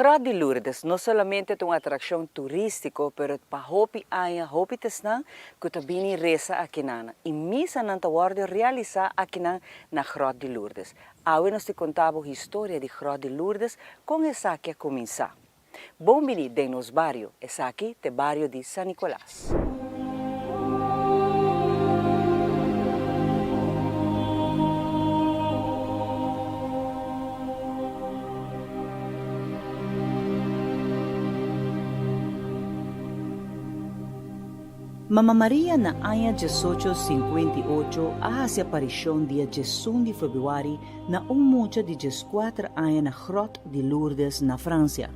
Grot de Lourdes não somente é uma atração turística, pero para hopi aya hopi tesnan que também reza aqui nana. E missa não está realizar aqui na Grot de Lourdes. Hoje nós te contamos a história de Grot de Lourdes com essa que a começar. Bom venir de nos barrio, essa aqui é o barrio de San Nicolás. Mama Maria na ano 1858 hace aparição dia 18 de fevereiro na mucha de 14 anos na Grot de Lourdes na França.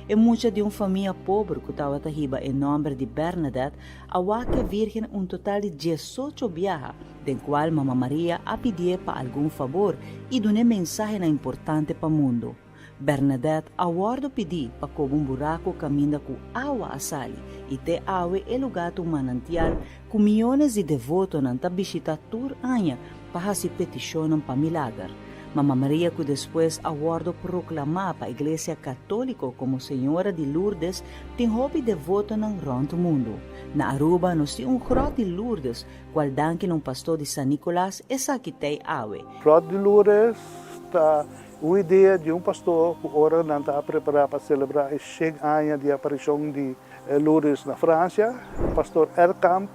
É mucha de uma família pobre que estava riba em nome de Bernadette, a que virgem total de 18 viajes, do qual Mama Maria a pedir para algum favor e dar mensagem importante para o mundo. Bernadette aguardo pedi para que um buraco caminha com água a sali e te água é lugar do manantial com milhões de devotos não visitar tur anha para se peticionam para milagre. Mama Maria que depois aguardo proclamar para a Igreja Católica como Senhora de Lourdes tem hobby devoto no rondo o mundo. Na Aruba nós temos Grot de Lourdes, qual danke um pastor de San Nicolás e saquitei água. Grot de Lourdes está uma ideia de um pastor que ora não está preparado para celebrar os 100 anos de aparição de Lourdes na França. O pastor Erkamp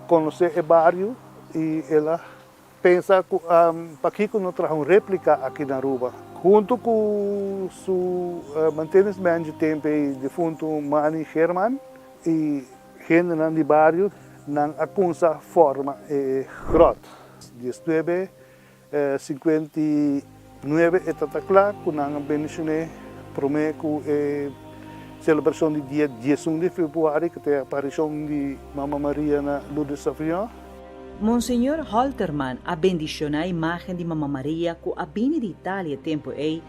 conhece o bairro e ela pensa que para que não traz uma réplica aqui na Aruba. Junto com o mantenimento de tempo defunto Manny Herman e gente do bairro não alcança forma grot. 1959 está claro que não bendicionei prometo celebração do dia 18 de fevereiro, que é a aparição de Mama Maria na Lourdes Safrião. Monsenhor Holterman a bendicionar a imagem de Mama Maria que a bine de Itália tempo e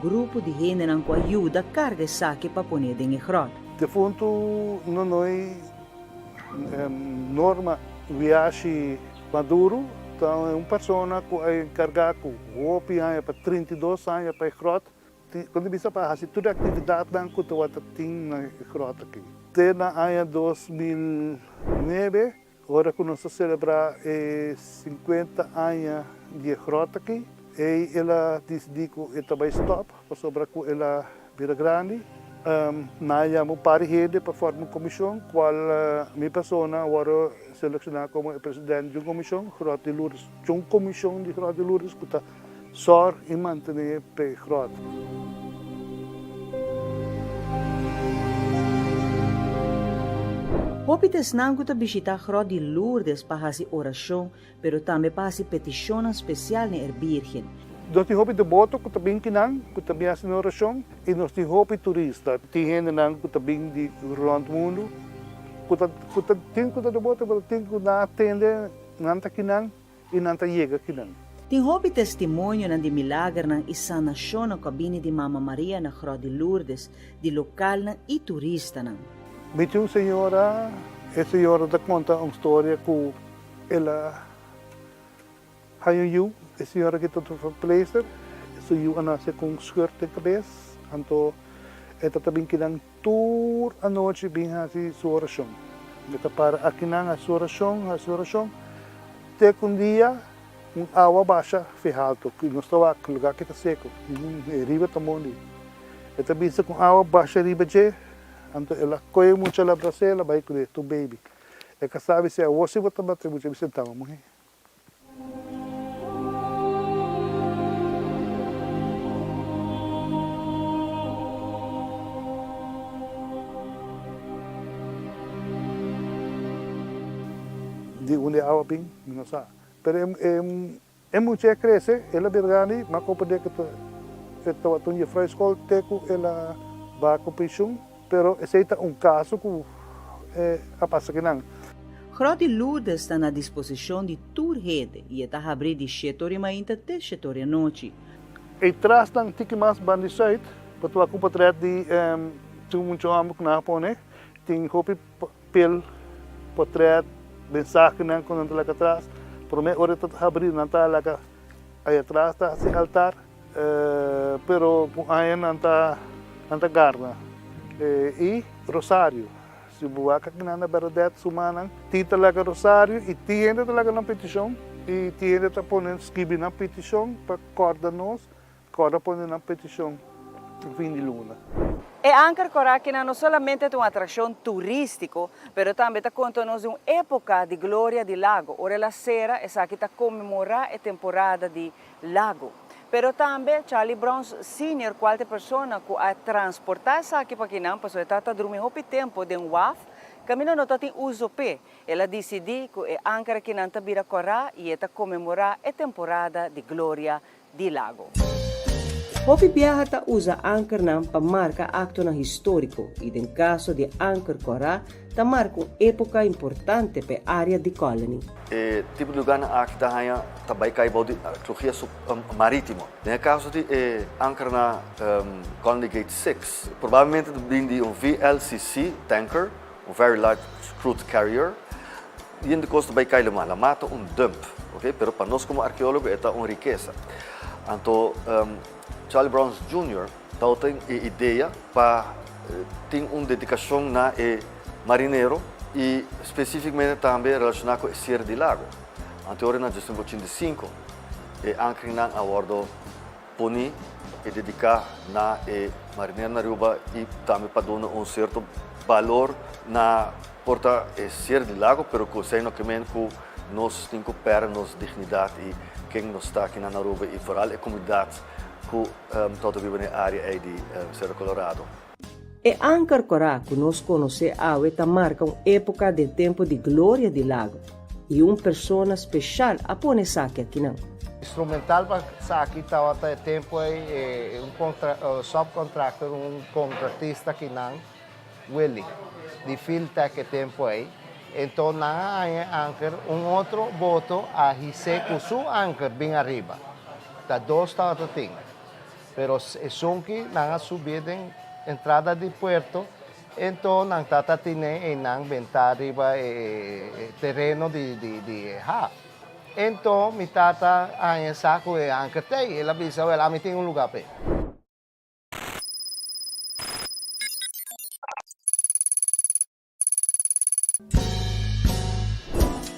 grupo de gente que ajuda a carga saque para pôr em grot. Defunto não é norma viagem maduro. Então, é uma pessoa que é encarregada com roupa para 32 anos para a grot. Quando você para fazer toda a atividade que você tem na grot aqui. Até no ano 2009, agora que nós celebramos 50 anos de grot aqui, e ela decidiu que ela vai stop, para sobrar que ela vira grande. Nós chamamos para a rede para formar uma comissão, qual minha pessoa agora selecionada como presidente de uma comissão, Grot de Lourdes. Uma comissão de Grot de Lourdes que está só e manter para a grot. Hopites não que visitar Grot de Lourdes para fazer oração, mas também para fazer petição especial na Virgem. Nós temos hobby de boto que também que também fazem oração, e nós temos hobby turista, tem gente que também de rondo mundo, que tem que de boto, mas tem que na atender, não está aqui e não está chega aqui Tem hobby testemunho de milagre e sanação na cabine de Mama Maria na Grot de Lourdes, de local e turista. Me tinha uma senhora, a senhora dá conta uma história que ela haiu a senhora que está no placer, suiu a nascer com um skirt de cabeça, então ela também queria toda a noite bem fazer sua oração. Ela para aqui na sua oração, até que um dia água baixa fez alto, que não estava no lugar que está seco, riba também. Ela pensa com água baixa riba de, então ela coe muito a braça, ela vai com o baby. Ela sabe se você vai bater muito, você está morrendo. De onde a água vem, não sabe. Mas é muito a crescer, ela verdade, mas como poder que estava tão de frei escola, ela vai com pensão, mas aceita caso que a passa que não. Grot de Lourdes está na disposição de toda rede e está abrindo de 7 horas da manhã até 7 horas da noite. E traz não tem mais bande site, para tu acompanhar de muito amo que na pone, tem roupa pel portrait mensagem não quando lá atrás, por mim hora está abrir não está lá aí atrás está esse altar, pero aí não está Antagarna. E Rosário. Se buaka kinana beradet sumanang, ti talaga Rosário, e ti ainda talaga ng petisyon, e ti ainda ta ponen skibi ng petisyon, pa corda nos, corda ponen ng petisyon, fim de luna. E Anchor Coracchi non solamente un'attrazione turistica, però anche ta conta-nos un'epoca di gloria di lago. Ora la sera è sa che ta commemora la temporada di lago. Però anche Charlie Browns senior qualche persona che ha trasportato sa che perché non posso stata dormire un tempo di un WAF, cammino non in uso pe e la decidi che Anchor che non ta bira corra e ta commemora la temporada di gloria di lago. Hopi Biahata usa Anchor nam pa marca acto na historico, ed in caso di Anchor Corá, ta marca un'epoca importante per area di colony. Tipo de lugar na Acta hanya também cai body arqueologia marítimo. Nel caso di Anchor na Colony Gate 6, probabilmente di un VLCC tanker, un very large crude carrier, e in de costa bij cai la mata un dump, ok? Pero para nós como arqueólogo é uma riqueza. Então Charlie Browns Jr. tem a ideia para ter uma dedicação na marinheiro e especificamente também relacionado com o Sierra de Lago. Anterior na gestão 85, anche na awardo poni e dedicar na marinheiro na Aruba e também para dar um certo valor na porta Sierra de Lago, pero que sei no que nós temos que per nos dignidade e quem nos está aqui na Aruba e vooral a comunidade que todo vive na área di Cerro Colorado. E Anchor Corá conosco a ta marca un'epoca del tempo di gloria di lago e una persona special a pone saki aqui não. Instrumental para Saki estava até tempo subcontractor, contratista que não, Willie, de Filtec que tempo aí. Então na Anchor outro boto a hise com su Anchor bem arriba. Tá dois estava tem. Pero son que nang subir en entrada de puerto, então nang tatatine e nang ventari ba terreno di ha. Então mi tata ay saco e anche te e la bisa well ami ting un lugar pe.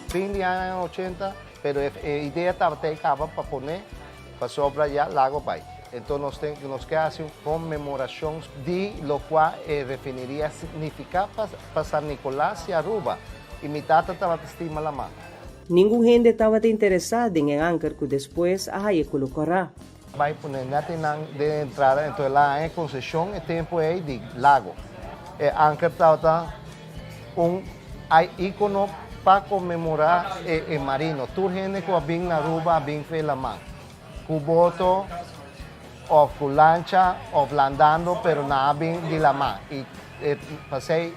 Fin de años 80, pero idea estaba te acaba para poner para sobra ya lago pai. Então nos queda assim uma comemoração de lo qual referiria significar para San Nicolás e Aruba. E minha tata estava estima la mão. Nenhum gente estava interessado em Anchor que depois a Haie colocará. Vai poner natin de entrada, então lá é concessão e tempo é de lago. Anchor estava ícone para comemorar o marino. Tudo gente que vem na Aruba, vem fez la mão. Cuboto, of lancha, of landando, pero nabing di lama. E passei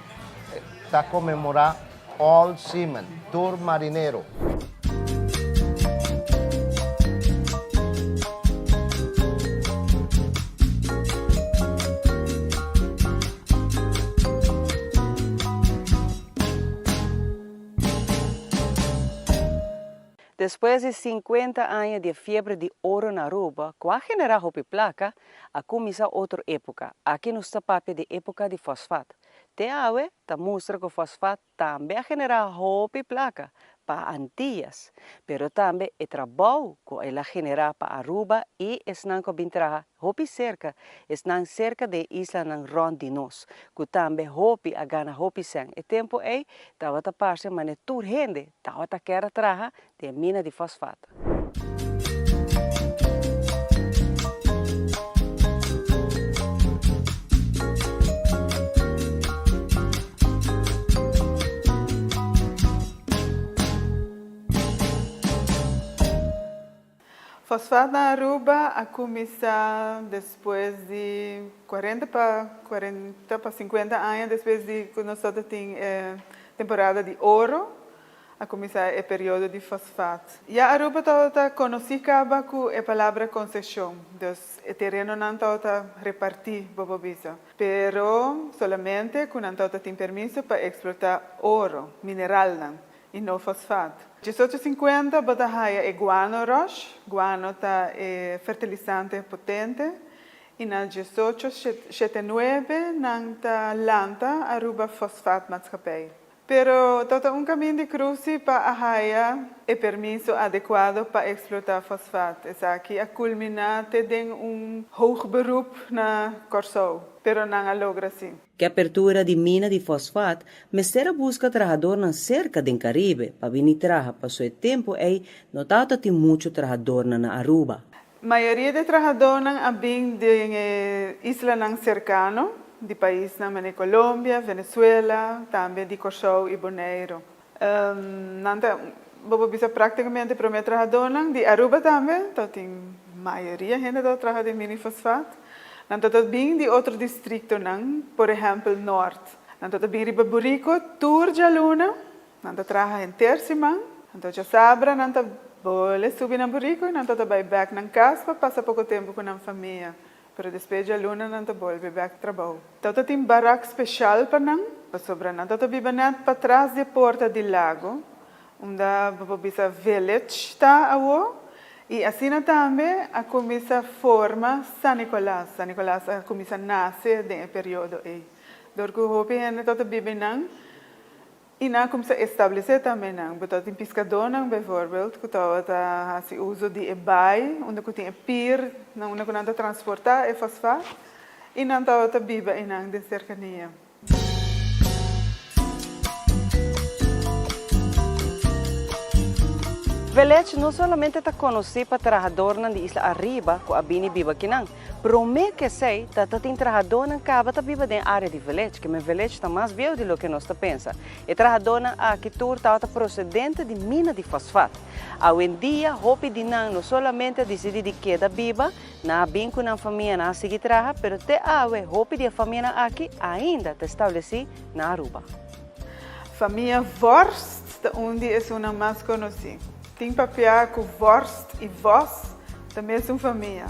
a comemorar all seamen, tour marinero. Depois de 50 anos de febre de ouro na Aruba, com a general Hopi Placa, a começa outra época. Aqui no papel de época de fosfato. Te awe, ta mostra que o fosfato também a general Hopi Placa para Antillas, pero também é trabalho que ela genera para Aruba e esnan ko bintraha Hopi cerca de isla ng Rondinos, que também Hopi a gana Hopi sang. E tempo ei, tawa ta parce mane tur hende, tawa ta kera traha de mina de fosfato. Fosfato na Aruba a começar depois de 40 para 50 anos, depois de que nós temos temporada de ouro, a começar o período de fosfato. E a Aruba está conhecida com a palavra concessão, então o terreno não está repartido, pero solamente que não tem permisso para explorar ouro, mineral, e não fosfato. 1850 bota haia guano roche, guano é fertilizante potente Y na 1879 nanta lanta Aruba Fosfaatmaatschappij. Pero tot un caminho de cruce para ahaya e permiso adequado para explotar fosfato. Es aqui a culminate de hoog beroep na Corsou, pero não logra assim. Que a apertura de mina de fosfato, mestera busca trabalhador na cerca do Caribe, para vir trabalhar para seu tempo e notado tem muito trabalhador na Aruba. A maioria de trabalhadores vêm de isla não cercano, de países como Colômbia, Venezuela, também de Corsou e Bonaire. Vou dizer praticamente para meus trabalhadores de Aruba também, então tem maioria gente que trabalha de mina de fosfato. Nanto tot bing di outro distrito nang, por exemplo, norte. Nanto tot bing riba Burico, tour ja luna, nanto traha en tersimang, nanto ja sabra, nanto bole subi na Burico, nanto tot bay back nang caspa, passa pouco tempo com a família. Pero depois ja luna, nanto bole back trabalho. Toto tem barak special pa nang, pa sobra nanto tot biba net pa trás de porta di lago, onda bisa village ta awo. E assim também a comissa forma San Nicolás. San Nicolás a comissa nasce no período aí. Dorco hope hene tot bibi nang. E na comissa estabelecer também nang. Botot em pescador nang, bijvoorbeeld, que tá se uso de ebai, onde que tem pier, onde que nanda transportar e fosfato. E não tá bibi nang de cercania. Velete não somente está conhecido para trabalhadores de Isla Arriba, com a Bini Biba Kinang, mas que sei que tem trabalhadores que acabam de viver na área de Velete, que o Velete está mais velho do que nós pensamos. E trabalhadores que está procedente de mina de fosfato. Hoje em dia, hope de não somente decide de queda viva, na bem com a família na seguir trabalhar, mas até hoje, hope de a família aqui ainda está estabelecida na Aruba. Família Vorst, onde é uma mais conhecida. Tem papel com Vorst e Voss, também são família.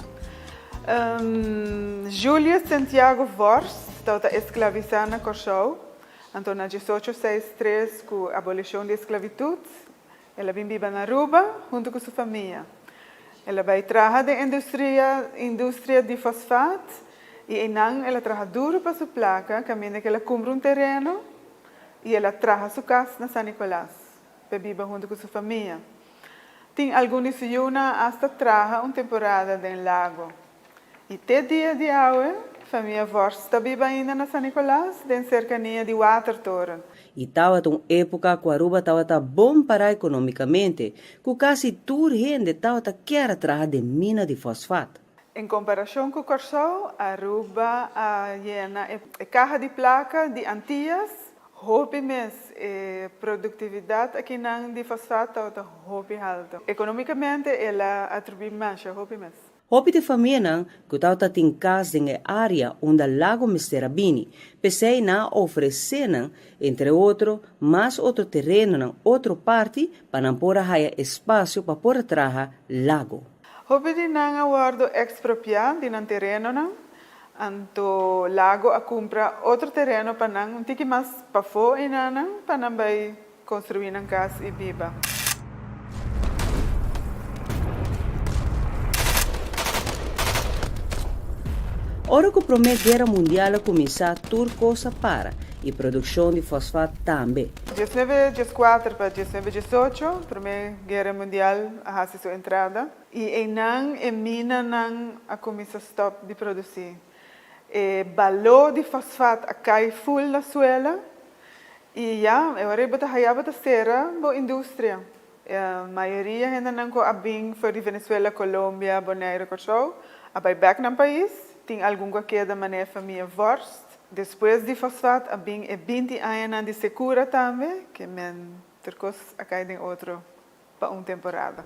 Júlia Santiago Vorst está escravizada na Corsou. Então, na 1863, com a abolição da esclavitud, ela vem viver na Aruba, junto com sua família. Ela vai trabalhar na indústria de fosfato e não ela trabalha duro para sua placa, caminha que ela compra terreno e ela trabalha sua casa na San Nicolás, para viver junto com sua família. Tem alguns yuna hasta traja temporada no lago. E até dia de hoje, a família Vorst está viva ainda na San Nicolás, em cercania de Watertoren. E estava uma época que a Aruba estava bom para economicamente, que quase toda gente estava querendo trabalhar de mina de fosfato. Em comparação com Corsou, a Aruba llena a caja de placa de Antillas. Hopi mes produtividade aqui não de fosfato está hopi alto. Economicamente ela atribui mais hopi mes. Hopi de família que está em casa em área onde o lago Misterabini, pensei na oferecer, entre outros, mais outro terreno na outra parte para não pôr espaço para pôr trabalhar lago. Hopi de não aguardo expropriar de não terreno não. Anto lago a compra outro terreno para não tiki mais para fora e não para não vai construir uma casa e viva. Ora que a Primeira Guerra Mundial começar, tudo coisa para e produção de fosfato também. 1914 para 1918, a Primeira Guerra Mundial a sua entrada e não a mina não a começar stop de produzir. Valor de fosfato cai full na suela e agora bota hayaba ta sera bo indústria. A maioria ainda não co abing for de Venezuela, Colômbia, Bonaire, Corsou, a vai back no país, tem algum que da maneira família Vorst. Depois de fosfato, abing 20 anos de secura também, que men tercos a cai de outro para uma temporada.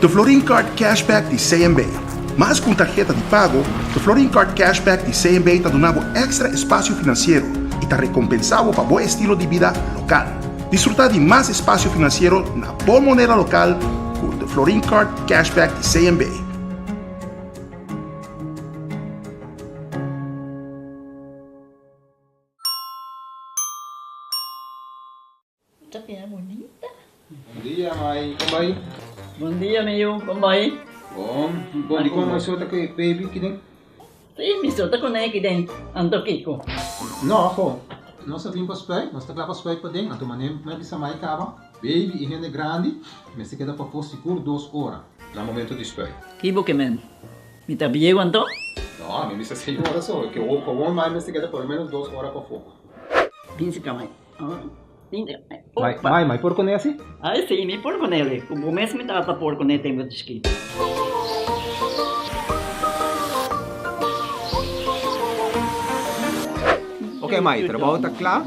The Florin Card Cashback de CMB. Mas com tarjeta de pago, o Florin Card Cashback de CMB está dando extra espaço financeiro e está recompensado para bom estilo de vida local. Disfruta de mais espaço financeiro na boa moneda local com o Florin Card Cashback de CMB. Bom dia, mãe. Como vai? Bom dia, meu. Como vai? Bom. Bom, di ko may suot ako baby kidding. Sim, me solta com ele dentro. Ando Kiko. No, ako. Não sabia para spray, nós está para spray para dentro. Então, manem, mas bisa mai kaba. Baby, higiene grande, mas se queda para pôr seguro 2 horas. No momento de spray. Kibo que men. Me tá bem quanto? No, me bisa 6 horas só. Que o com mais se queda pelo menos 2 horas para fogo. Pince camay. Mai, por con assim? Ai, sim, me por com ele. O mês me tá por com ele tenho de esqui. Ok, mãe, trabalho está claro,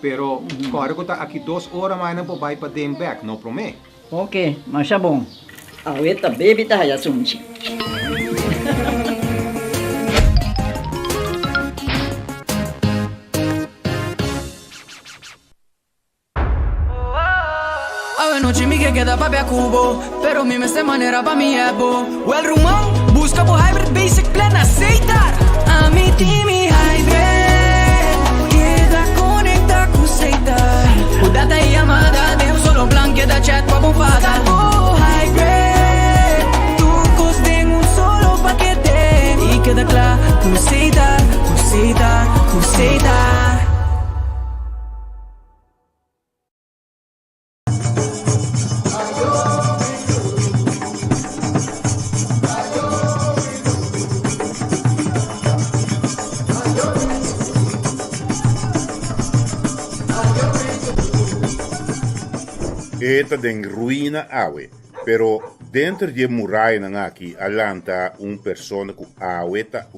pero agora que está aqui 2 horas mais não vai para dentro back, não promete. Ok, mas tá bom. Aweta baby tá ya sunchi. Noche mi que queda pa' a cubo, pero mi esta manera pa' mi ebo. Well rumão, busca por hybrid basic plan aceitar. A mi team hybrid, queda conecta com seita. O data e amada, deu solo plan queda chat pa' bufada. Oh hybrid, tu coste solo paquete. E queda claro, cuseita, cuseita, cuseita. Eta den ruína awe, pero dentro de muralha na aqui alanta persona com awe tá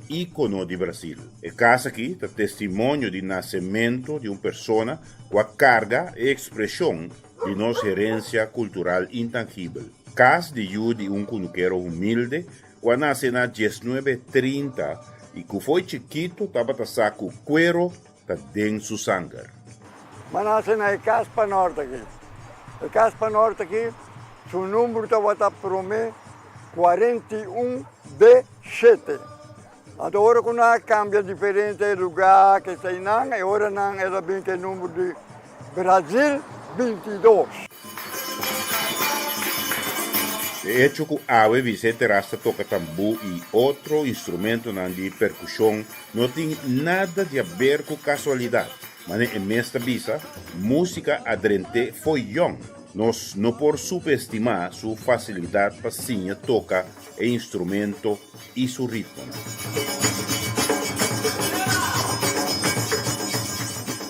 ícono de Brasil. E casa aqui tá testemunho de nascimento de persona com a carga e expressão de nossa herência cultural intangível. Casa de de cunuqueiro humilde, que nasce na 1930 e que foi chiquito tava tá saco cuero tá dentro sangue. Mas nasce na Caspa Norte aqui. A Caspa Norte aqui, seu número está para mim 41B7. Então, agora que nós cambia diferente lugar que está aí, agora não é bem que número de Brasil 22. De hecho, que Awe Vicente Rasta toca tambu e outro instrumento de percussão não tem nada de a ver com casualidade. Mas em esta visa, música adrente foi young. Nós não por subestimar sua facilidade para sim tocar o instrumento e seu ritmo.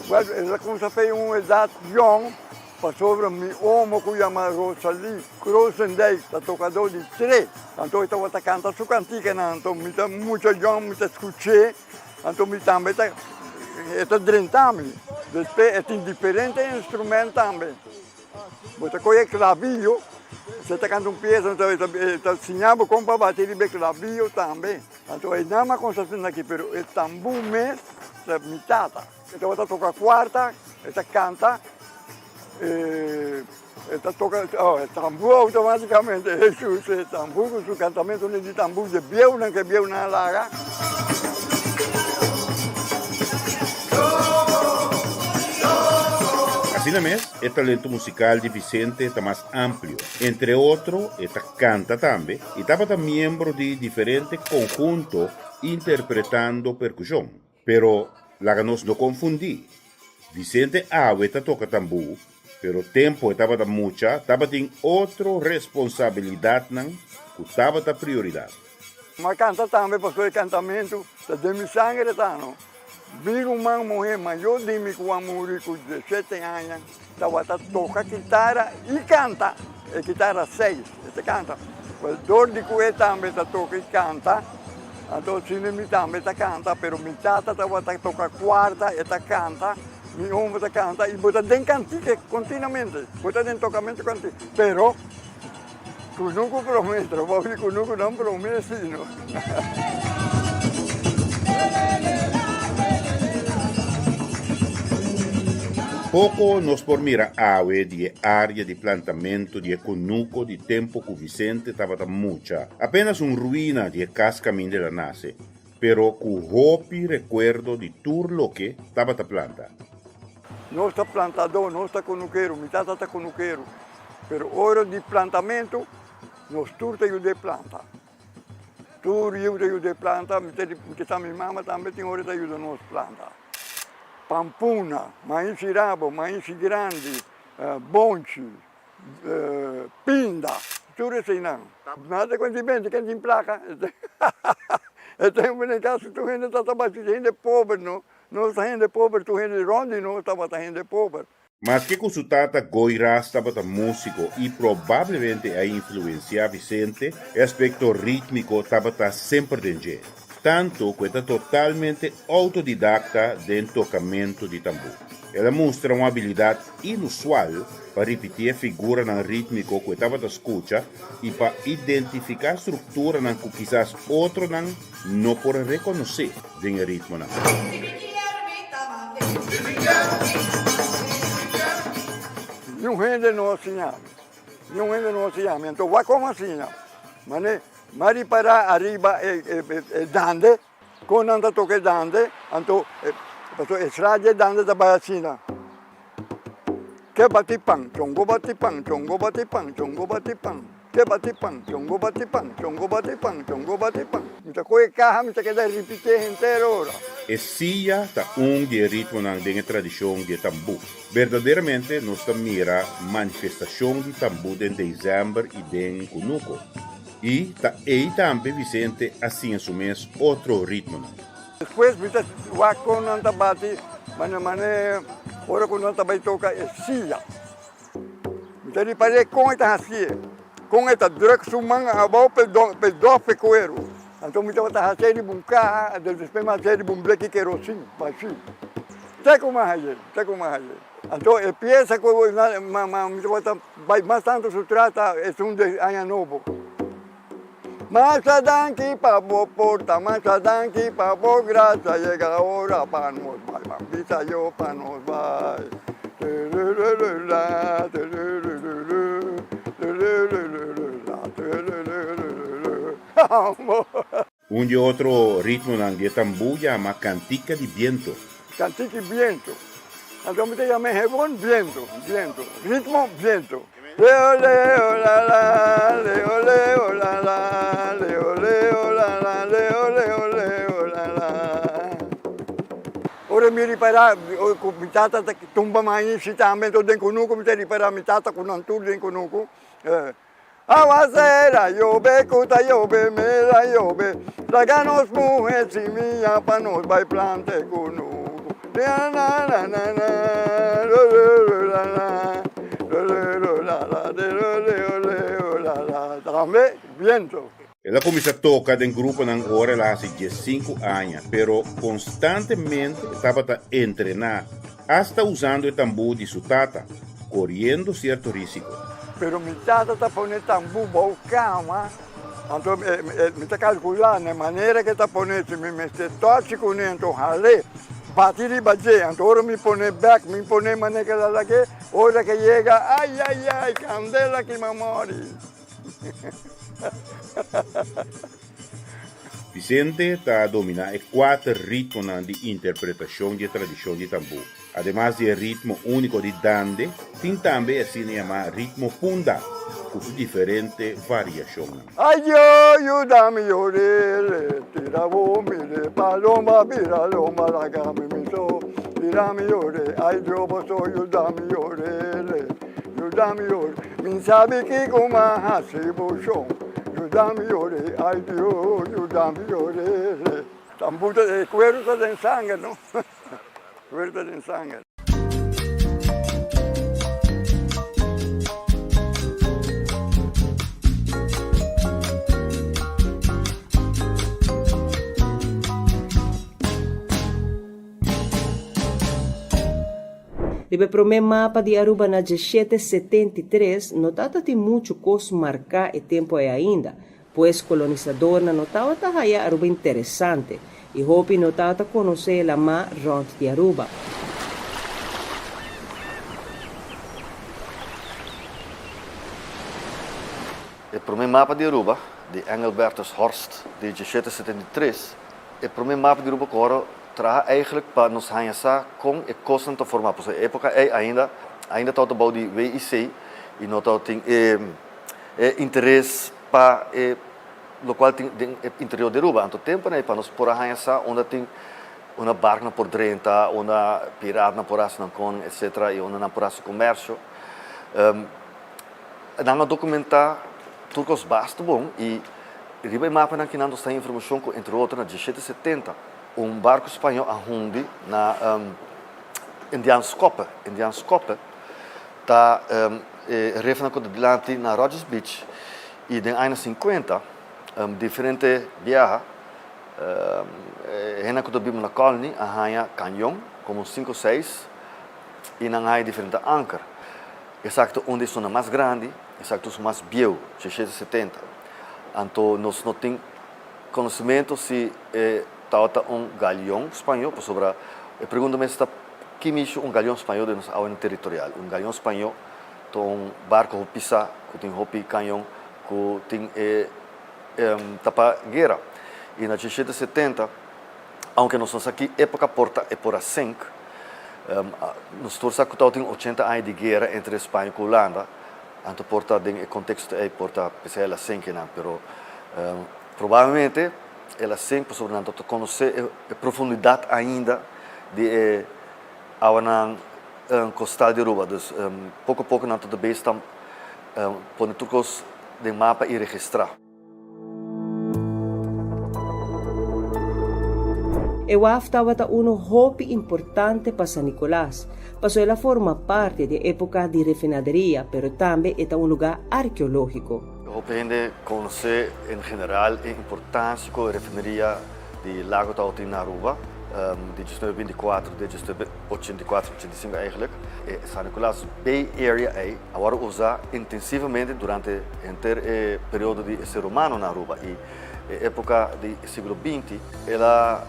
Ela começa a fazer uma idade young, para sobre mi homo que chama Rosalie Crosendijk, da tocador de três. Então, eu estava cantando sua cantiga, então, me dá muito young, me dá escutar, então, me também está drentando. Depois, tem diferentes instrumentos também. Você conhece clavilho, você está cantando peça, então, ensinava como para bater de clavilho também. Então, é nada mais assim aqui, mas o tambu mesmo, é metade. Então, você toca a quarta, você canta, você toca tambu automaticamente. Esse tambu, o cantamento de tambu de biel, que biel na laga. Así mesmo, o talento musical de Vicente está mais amplo. Entre outros, ele canta também e estava membro de diferentes conjuntos interpretando percussão. Pero, lá nos não confundi. Vicente Awe toca tambu, pero tempo estava muita, estava tem outra responsabilidade que estava da prioridade. Mas canta também, porque o cantamento de mi sangue está, não? Vi uma mulher maior de mim que morreu com 17 anos, estava toca guitarra e canta. E guitarra 6, ele canta. O dor de cué também toca e canta. Então, se me também canta, mas minha tata estava toca quarta e canta. Meu homem canta e bota dentro cantiga continuamente. Bota dentro tocamento cantiga. Pero, nunca prometo, porque nunca não prometo, não. Pouco nos por mira awe di área di plantamento di conuco di tempo que Vicente estava mucha. Apenas ruína di cascamin de la nase, pero cu hopi recuerdo di turlo que estava planta. Nós está plantador, nós está conuqueiro, metade está conuqueiro. Pero hora de plantamento, nós turta de planta. Tur eu de planta, porque também mama também tem hora de ajuda nós planta. Pampuna, maíz rabo, maíz grande, bonche, pinda, tudo isso não. Nada com gente que tem placa. Eu tenho um caso, tu gente está trabalhando, gente pobre, não? Nós está gente pobre, tu gente ronde, não estava gente pobre. Mas que consultata Goiás estava músico e provavelmente a influenciar Vicente, o aspecto rítmico estava sempre dentro. Tanto que está totalmente autodidacta dentro do tocamento de tambor. Ela mostra uma habilidade inusual para repetir a figura no rítmico que estava da escuta e para identificar a estrutura que quizás outro não pode reconhecer no ritmo. Não rende não assim, não rende não assim, então vai como assim, mas mari para arriba e dande, quando anda toque dande, então estrada dande da bacina. Que bati pang, chongo bati pang, chongo bati pang, chongo bati pang. Que bati pang, chongo bati pang, chongo bati pang, chongo bati pang. Mita coi carro, mita que dá repetir inteiro ora. E sia está de ritmo na tradição de tambu. Verdadeiramente, nós mira manifestação de tambu em dezembro e em Cunuco. E também Vicente assim assume outro ritmo. Depois, quando anda bate, ora quando anda vai tocar é sia. Então ele parece com esta assim, com esta drug sumang abau pedo pecoeiro. Então me estava assim de buncar, depois mais de black kerosene, baixinho. Até como aí. Então é peça que me estava vai mais tanto se trata é de ano novo. Masa danki pabo porta, masa danki pabo graça, chega a hora para nós vai, visa eu para nós vai. De outro ritmo de tambu chama cantica de viento. Cantica de viento. Então me chama rebon viento, ritmo viento. Leo leo la la, leo leo la la, leo leo la la, leo leo leo la la. Ora mi ripara, mi tata tumba mai si também den conuco, mi ripara mi tata con antur den conuco. Aguacera, llove, cuta, llove, mela, llove, traganos mujeres y mía pa nos vai plante conuco. Na na na na na, la la. Ela começa a tocar em grupo na hora ela há 15 anos, pero constantemente estava a treinar, hasta usando o tambor de sua tata, correndo certo risco. Pero mi tata está ponendo tambor bom calma, então me está calculando a maneira que está ponendo, se me mete toque com ele, então rale. Bati di baje, ora mi pone back, mi pone maneira lá que, ora que chega, ai, candela que mamori. Vicente está a dominar 4 ritmos de interpretação de tradição de tambu. Además do ritmo único de dande, tem também assim chamado ritmo punda, com sua diferente variação. Ai, eu dame yorele, tira bomile, paloma, vira loma, la game mi so, tira mi yore, ai, eu posso, eu dame yorele, min sabe que como hasi bochon, eu dame yore, ai, eu dame yorele. Tambuta de cuero está en sangre, ¿no? Cuero está en sangre. Deve pro meu mapa de Aruba na 1773, notata tem muito coisa marcar e tempo é ainda, pois colonizador na notava tahaya Aruba interessante, e hopi notata conhecer a má ront de Aruba. o primeiro mapa de Aruba, de Engelbertus Horst, de 1773, o primeiro mapa de Aruba que traz eigenlijk para nos hanhar com a costa de formar. Porque a época ainda está o de WIC e não tem interesse para o qual tem interior de Aruba. Então tempo né para nos por hanhar onde tem uma barca por 30, uma pirata por assim com etc. e uma por assim comércio. Não documentar turcos basta bom e riba mapa na que não está informação que entre outros na 1770 barco espanhol a Hundi na Indian Scope está referen com delante na Rogers Beach e nos anos 50 diferente viaja hena que dobimos na colony a hanha canyon como 5 ou 6 e não há diferente anchor exato onde são mais grande exato são mais bio 670 então nós não tem conhecimento se está galeão espanhol por sobre a pergunta me está que micho galeão espanhol de nossa área territorial galeão espanhol então barco que pisa que tem hopi canhão que tem tapa guerra e na 670 aunque nós estamos aqui época porta é por a 5 nos torça que tem 80 anos de guerra entre Espanha e Holanda então porta em contexto é porta PCL a 5 não pero provavelmente ela sempre sobretudo conhecer a profundidade ainda de a costal de Aruba então pouco a pouco não tudo bem estão pondo turcos de mapa e registrar. E WAFTA é um hobby importante para San Nicolás, pois ela forma parte da época de refinaderia, mas também é um lugar arqueológico. Eu aprendo a conhecer, em geral, a importância da refinaderia de Lago Tautim na Aruba, de 1924, de 1984, 85 eigenlijk. San Nicolás Bay Area agora usa intensivamente durante o inteiro período de ser humano na Aruba e época do século XX, ela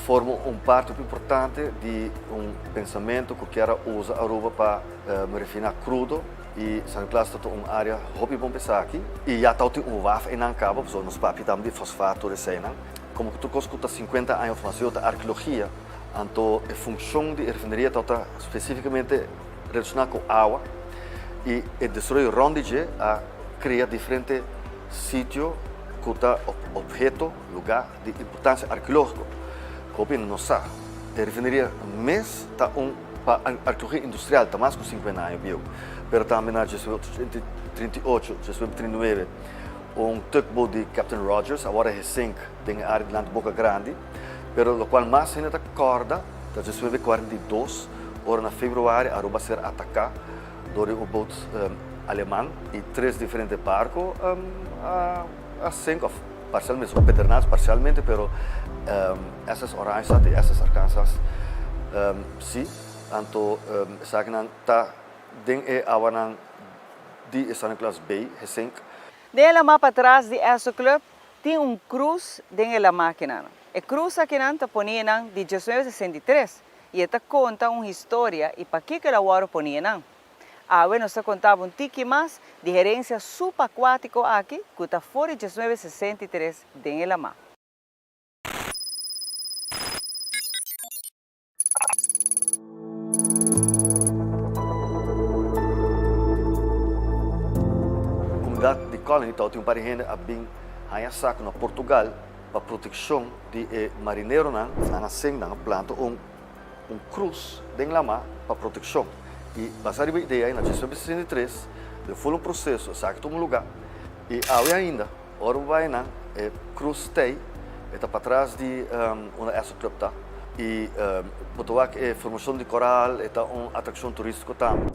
forma parte importante de pensamento que era usa a Aruba para refinar crudo e San Nicolás é uma área hobby bom pensar aqui e já tem WAF em Ancaba, porque nós papitamos de fosfato de cena como que tu escuta 50 anos de da arqueologia então a função de refinaria está especificamente relacionada com água e destruir rondige a criar diferentes sítios que está objeto lugar de importância arqueológica como não sabe, a refinaria mesmo está para arqueologia industrial, está mais com 50 anos, viu? Mas também na 1938, 1939, tugboat de Captain Rogers, agora é 5, tem a área de Boca Grande, mas o qual mais ainda está corda, da 1942, ora na fevereiro, a Aruba ser atacada por um boat alemão e 3 diferentes barcos, a 5, parcialmente, são peternados parcialmente, mas essas oranjas e essas arkansas, sim, então, sabe que está dentro de San Nicolás Bay, recém. Dentro mapa atrás de esse clube, tem cruz dentro da máquina. A cruz aqui está ponida de 1963 e esta conta uma história e para que ela agora ponida. Agora nós contava tique mais de gerência subaquático aqui, que está fora de 1963 dentro da mapa. De colônia, então, tem parente a bem hanya saco na Portugal para proteção de marinheiro na nascem na planta cruz dentro da mar para proteção e baseado na ideia na 1963 de foi um processo sabe um lugar e ainda ora vai na cruz tem está para trás de uma essa club e botou aqui formação de coral está uma atração turística também.